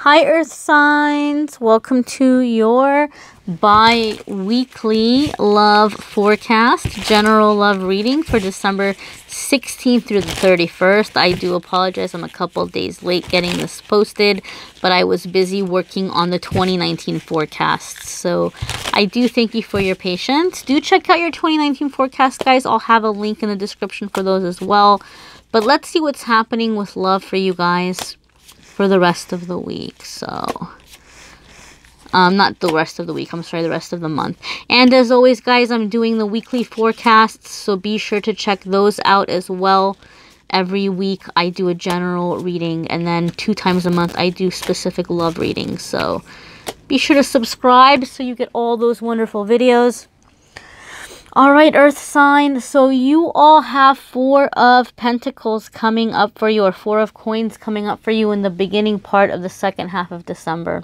Hi Earth signs, welcome to your bi-weekly love forecast, general love reading for December 16th through the 31st. I do apologize, I'm a couple days late getting this posted, but I was busy working on the 2019 forecasts. So I do thank you for your patience. Do check out your 2019 forecast, guys. I'll have a link in the description for those as well. But let's see what's happening with love for you guys for the rest of the week. So not the rest of the week, I'm sorry, the rest of the month. And as always, guys, I'm doing the weekly forecasts, so be sure to check those out as well. Every week I do a general reading, and then 2 times a month I do specific love readings. So be sure to subscribe so you get all those wonderful videos. All right, Earth sign, so you all have 4 of Pentacles coming up for you, or 4 of Coins coming up for you in the beginning part of the second half of December.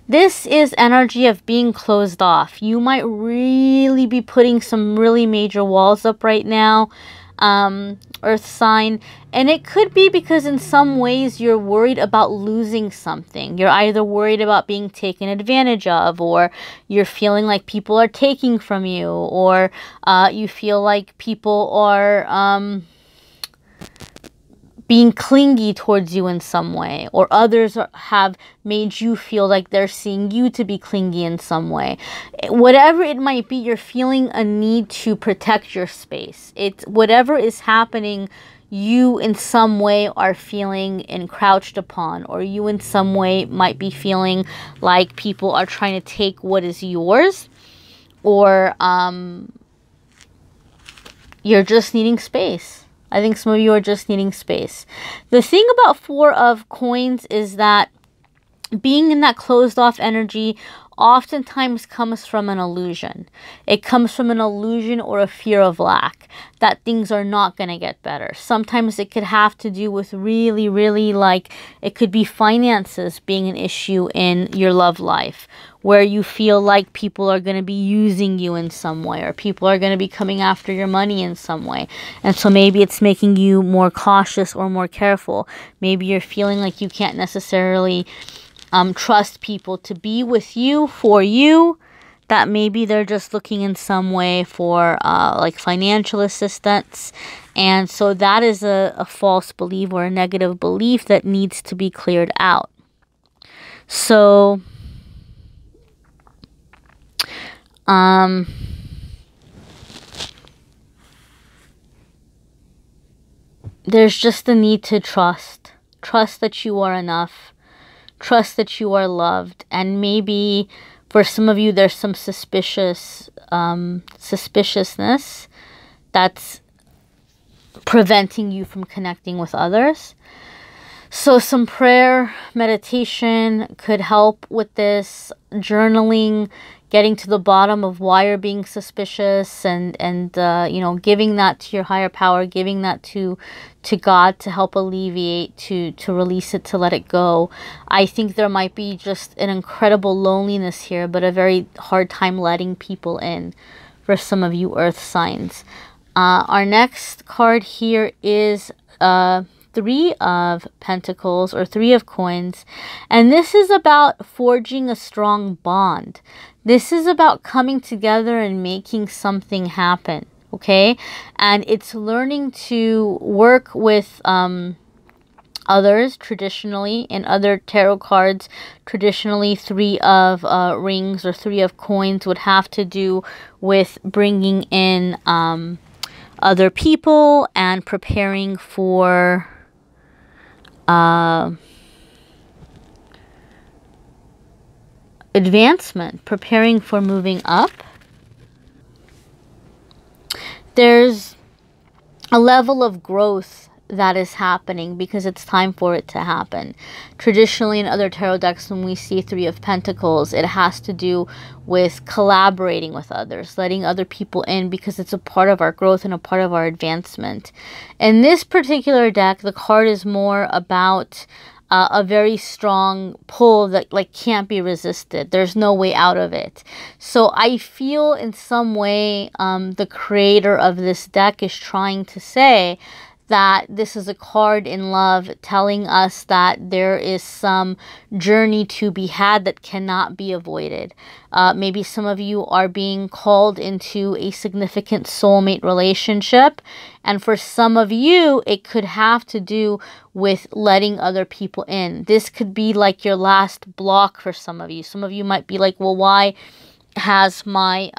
This is energy of being closed off. You might really be putting some really major walls up right now, Earth sign, and it could be because in some ways you're worried about losing something. You're either worried about being taken advantage of, or you're feeling like people are taking from you, or you feel like people are being clingy towards you in some way, or others have made you feel like they're seeing you to be clingy in some way. Whatever it might be, you're feeling a need to protect your space. It's whatever is happening, you in some way are feeling encroached upon, or you in some way might be feeling like people are trying to take what is yours, or you're just needing space. I think some of you are just needing space. The thing about 4 of Coins is that being in that closed off energy oftentimes comes from an illusion. It comes from an illusion or a fear of lack, that things are not going to get better. Sometimes it could have to do with really like, it could be finances being an issue in your love life, where you feel like people are going to be using you in some way, or people are going to be coming after your money in some way. And so maybe it's making you more cautious or more careful. Maybe you're feeling like you can't necessarily trust people to be with you, for you, that maybe they're just looking in some way for like financial assistance. And so that is a false belief or a negative belief that needs to be cleared out. So there's just a need to trust that you are enough. Trust that you are loved. And maybe for some of you there's some suspiciousness that's preventing you from connecting with others. So some prayer, meditation could help with this. Journaling, getting to the bottom of why you're being suspicious, and you know, giving that to your higher power, giving that to God to help alleviate, to release it, to let it go. I think there might be just an incredible loneliness here, but a very hard time letting people in for some of you Earth signs. Our next card here is 3 of Pentacles, or 3 of Coins, and this is about forging a strong bond. This is about coming together and making something happen, okay? And it's learning to work with others. Traditionally, in other tarot cards, traditionally 3 of rings or 3 of coins would have to do with bringing in other people and preparing for advancement, preparing for moving up. There's a level of growth that is happening because it's time for it to happen. Traditionally in other tarot decks, when we see 3 of Pentacles, it has to do with collaborating with others, letting other people in, because it's a part of our growth and a part of our advancement. In this particular deck, the card is more about a very strong pull that like can't be resisted. There's no way out of it. So I feel in some way the creator of this deck is trying to say that this is a card in love telling us that there is some journey to be had that cannot be avoided. Maybe some of you are being called into a significant soulmate relationship. And for some of you, it could have to do with letting other people in. This could be like your last block for some of you. Some of you might be like, well, why has my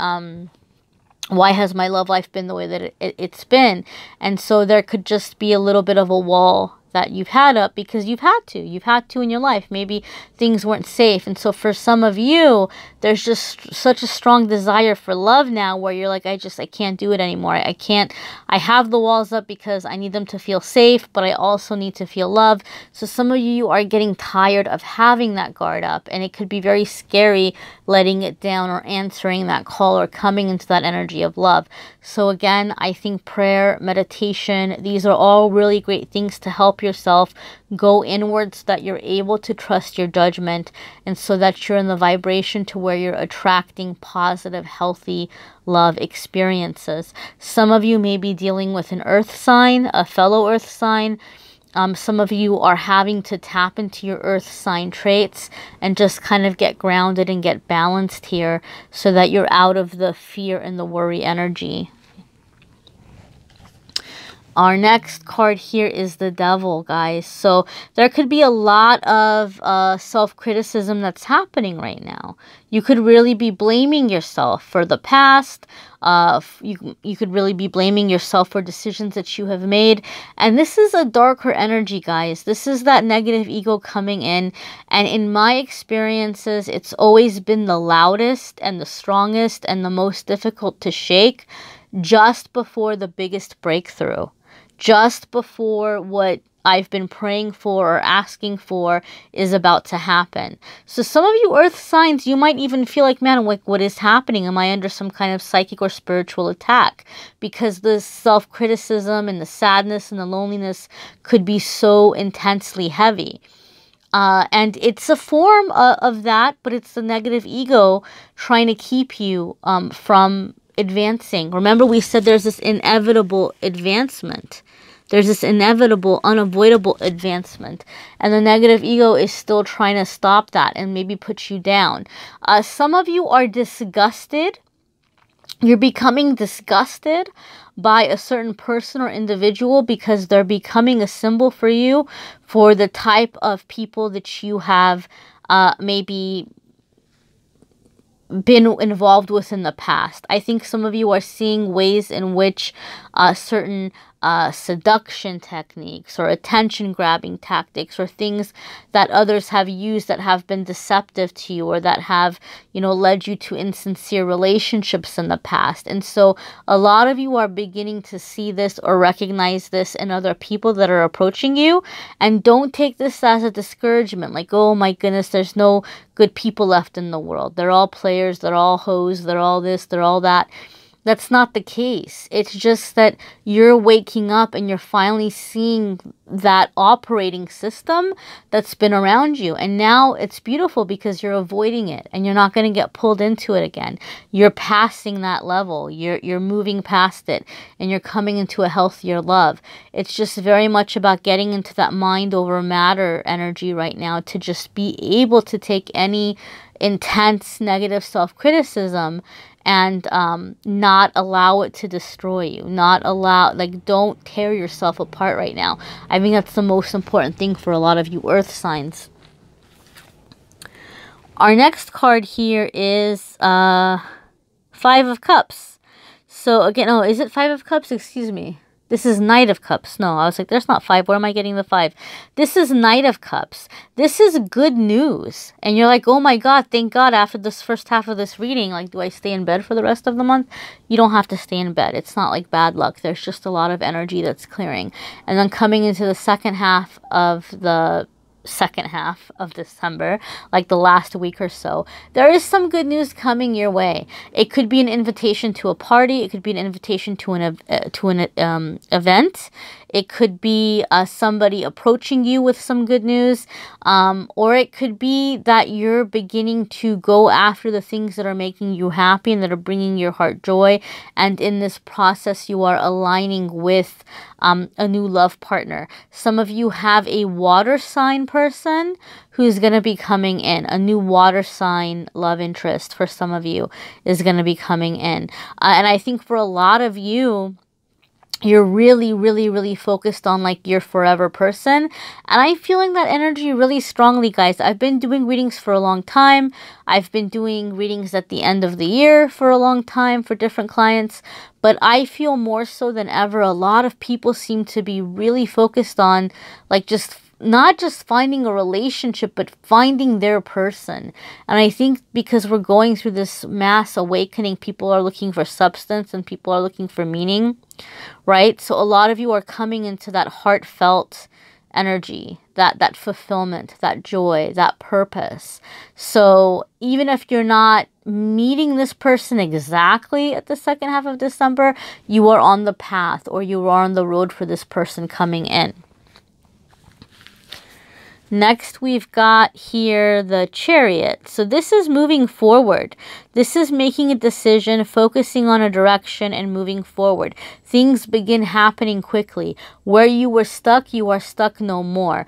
love life been the way that it's been? And so there could just be a little bit of a wall that you've had up because you've had to in your life. Maybe things weren't safe. And so for some of you, there's just such a strong desire for love now where you're like, I can't do it anymore. I have the walls up because I need them to feel safe, but I also need to feel love. So some of you are getting tired of having that guard up, and it could be very scary letting it down or answering that call or coming into that energy of love. So again, I think prayer, meditation, these are all really great things to help yourself go inwards so that you're able to trust your judgment, and so that you're in the vibration to where you're attracting positive, healthy love experiences. Some of you may be dealing with an earth sign, a fellow earth sign. Some of you are having to tap into your earth sign traits and just kind of get grounded and get balanced here so that you're out of the fear and the worry energy. Our next card here is the Devil, guys. So there could be a lot of self-criticism that's happening right now. You could really be blaming yourself for the past. You could really be blaming yourself for decisions that you have made. And this is a darker energy, guys. This is that negative ego coming in. And in my experiences, it's always been the loudest and the strongest and the most difficult to shake just before the biggest breakthrough. Just before what I've been praying for or asking for is about to happen. So some of you earth signs, you might even feel like, man, like, what is happening? Am I under some kind of psychic or spiritual attack? Because the self-criticism and the sadness and the loneliness could be so intensely heavy. And it's a form of that, but it's the negative ego trying to keep you from advancing. Remember, we said there's this inevitable advancement. There's this inevitable, unavoidable advancement. And the negative ego is still trying to stop that and maybe put you down. Some of you are disgusted. You're becoming disgusted by a certain person or individual because they're becoming a symbol for you for the type of people that you have maybe been involved with in the past. I think some of you are seeing ways in which certain seduction techniques or attention grabbing tactics or things that others have used that have been deceptive to you or that have, led you to insincere relationships in the past. And so a lot of you are beginning to see this or recognize this in other people that are approaching you. And don't take this as a discouragement, like, oh my goodness, there's no good people left in the world. They're all players, they're all hoes, they're all this, they're all that. That's not the case. It's just that you're waking up and you're finally seeing that operating system that's been around you. And now it's beautiful because you're avoiding it and you're not going to get pulled into it again. You're passing that level. You're moving past it and you're coming into a healthier love. It's just very much about getting into that mind over matter energy right now to just be able to take any intense negative self-criticism and not allow it to destroy you. Don't tear yourself apart right now. I think that's the most important thing for a lot of you earth signs. Our next card here is 5 of Cups. So again, is it 5 of Cups? Excuse me. This is Knight of Cups. No, I was like, there's not 5. Where am I getting the 5? This is Knight of Cups. This is good news. And you're like, oh my God, thank God after this first half of this reading, like, do I stay in bed for the rest of the month? You don't have to stay in bed. It's not like bad luck. There's just a lot of energy that's clearing. And then coming into the second half of December, like the last week or so, there is some good news coming your way. It could be an invitation to a party. It could be an invitation to an event. It could be somebody approaching you with some good news, or it could be that you're beginning to go after the things that are making you happy and that are bringing your heart joy. And in this process, you are aligning with a new love partner. Some of you have a water sign person who's going to be coming in. A new water sign love interest for some of you is going to be coming in. And I think for a lot of you, you're really, really, really focused on like your forever person. And I'm feeling that energy really strongly, guys. I've been doing readings for a long time. I've been doing readings at the end of the year for a long time for different clients. But I feel more so than ever, a lot of people seem to be really focused on like just not just finding a relationship, but finding their person. And I think because we're going through this mass awakening, people are looking for substance and people are looking for meaning, right? So a lot of you are coming into that heartfelt energy, that fulfillment, that joy, that purpose. So even if you're not meeting this person exactly at the second half of December, you are on the path or you are on the road for this person coming in. Next, we've got here the Chariot. So this is moving forward. This is making a decision, focusing on a direction and moving forward. Things begin happening quickly. Where you were stuck, you are stuck no more.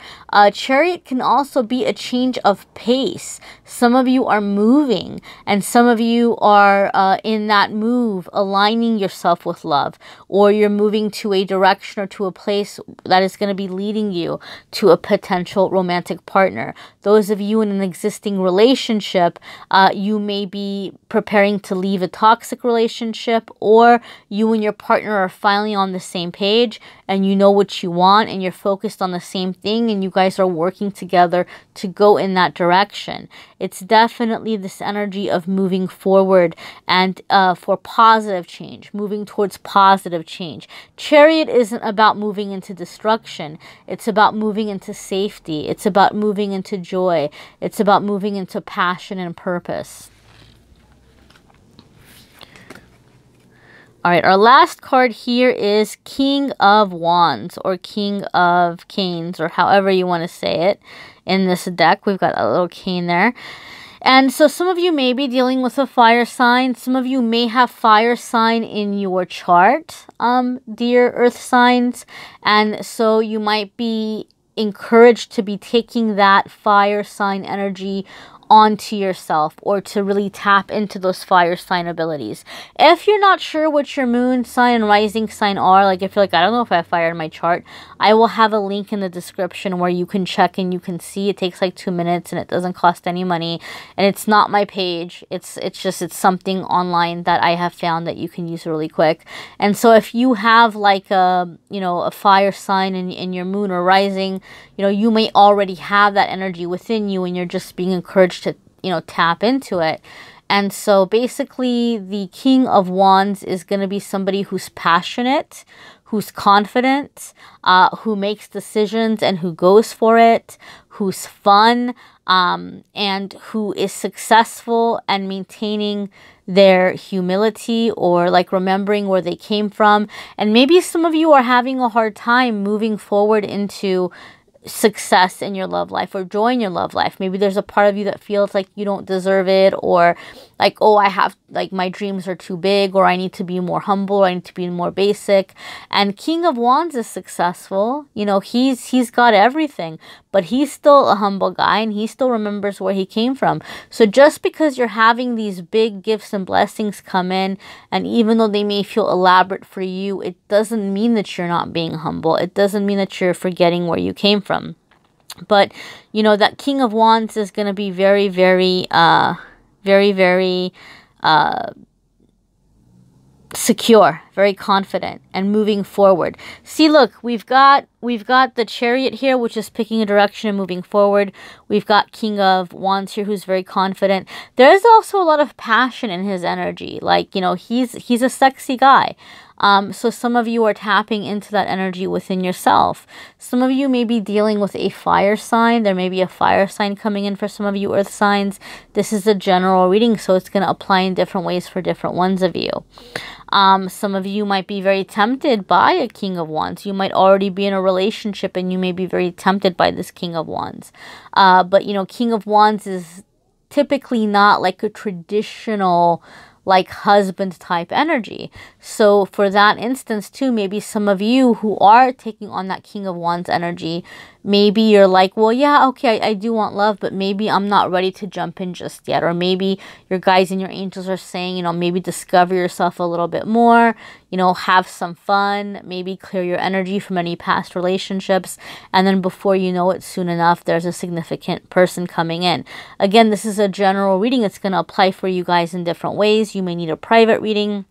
Chariot can also be a change of pace. Some of you are moving and some of you are in that move, aligning yourself with love, or you're moving to a direction or to a place that is going to be leading you to a potential romantic partner. Those of you in an existing relationship, you may be preparing to leave a toxic relationship, or you and your partner are finally on the same page and you know what you want and you're focused on the same thing and you guys are working together to go in that direction. It's definitely this energy of moving forward and for positive change, moving towards positive change. Chariot isn't about moving into destruction. It's about moving into safety. It's about moving into joy. It's about moving into passion and purpose. All right, our last card here is King of Wands or King of Canes, or however you want to say it in this deck. We've got a little cane there. And so some of you may be dealing with a fire sign. Some of you may have fire sign in your chart, dear earth signs. And so you might be encouraged to be taking that fire sign energy onto yourself or to really tap into those fire sign abilities. If you're not sure what your moon sign and rising sign are, like if you're like, I don't know if I have fire in my chart, I will have a link in the description where you can check and you can see. It takes like 2 minutes and it doesn't cost any money, and it's not my page. It's something online that I have found that you can use really quick. And so if you have like a fire sign in your moon or rising, you may already have that energy within you and you're just being encouraged to, tap into it. And so basically the King of Wands is going to be somebody who's passionate, who's confident, who makes decisions and who goes for it, who's fun, and who is successful and maintaining their humility or like remembering where they came from. And maybe some of you are having a hard time moving forward into success in your love life or joy in your love life. Maybe there's a part of you that feels like you don't deserve it, or like, oh, I have, like, my dreams are too big, or I need to be more humble, or I need to be more basic. And King of Wands is successful. He's got everything, but he's still a humble guy and he still remembers where he came from. So just because you're having these big gifts and blessings come in, and even though they may feel elaborate for you, it doesn't mean that you're not being humble. It doesn't mean that you're forgetting where you came from. But, that King of Wands is going to be very, very, very, very secure, very confident, and moving forward. See, look, we've got the Chariot here, which is picking a direction and moving forward. We've got King of Wands here, who's very confident. There's also a lot of passion in his energy. Like, he's a sexy guy. So some of you are tapping into that energy within yourself. Some of you may be dealing with a fire sign. There may be a fire sign coming in for some of you earth signs. This is a general reading, so it's going to apply in different ways for different ones of you. Some of you might be very tempted by a King of Wands. You might already be in a relationship and you may be very tempted by this King of Wands. But, King of Wands is typically not like a traditional like husband type energy. So for that instance too, maybe some of you who are taking on that King of Wands energy, maybe you're like, well, yeah, okay, I do want love, but maybe I'm not ready to jump in just yet. Or maybe your guides and your angels are saying, you know, maybe discover yourself a little bit more, you know, have some fun, maybe clear your energy from any past relationships. And then before you know it, soon enough, there's a significant person coming in. Again, this is a general reading. It's going to apply for you guys in different ways. You may need a private reading.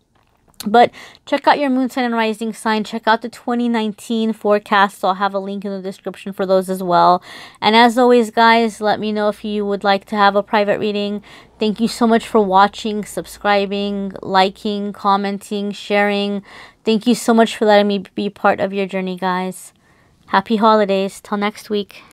But check out your moon sign and rising sign. Check out the 2019 forecast. I'll have a link in the description for those as well. And as always, guys, let me know if you would like to have a private reading. Thank you so much for watching, subscribing, liking, commenting, sharing. Thank you so much for letting me be part of your journey, guys. Happy holidays. Till next week.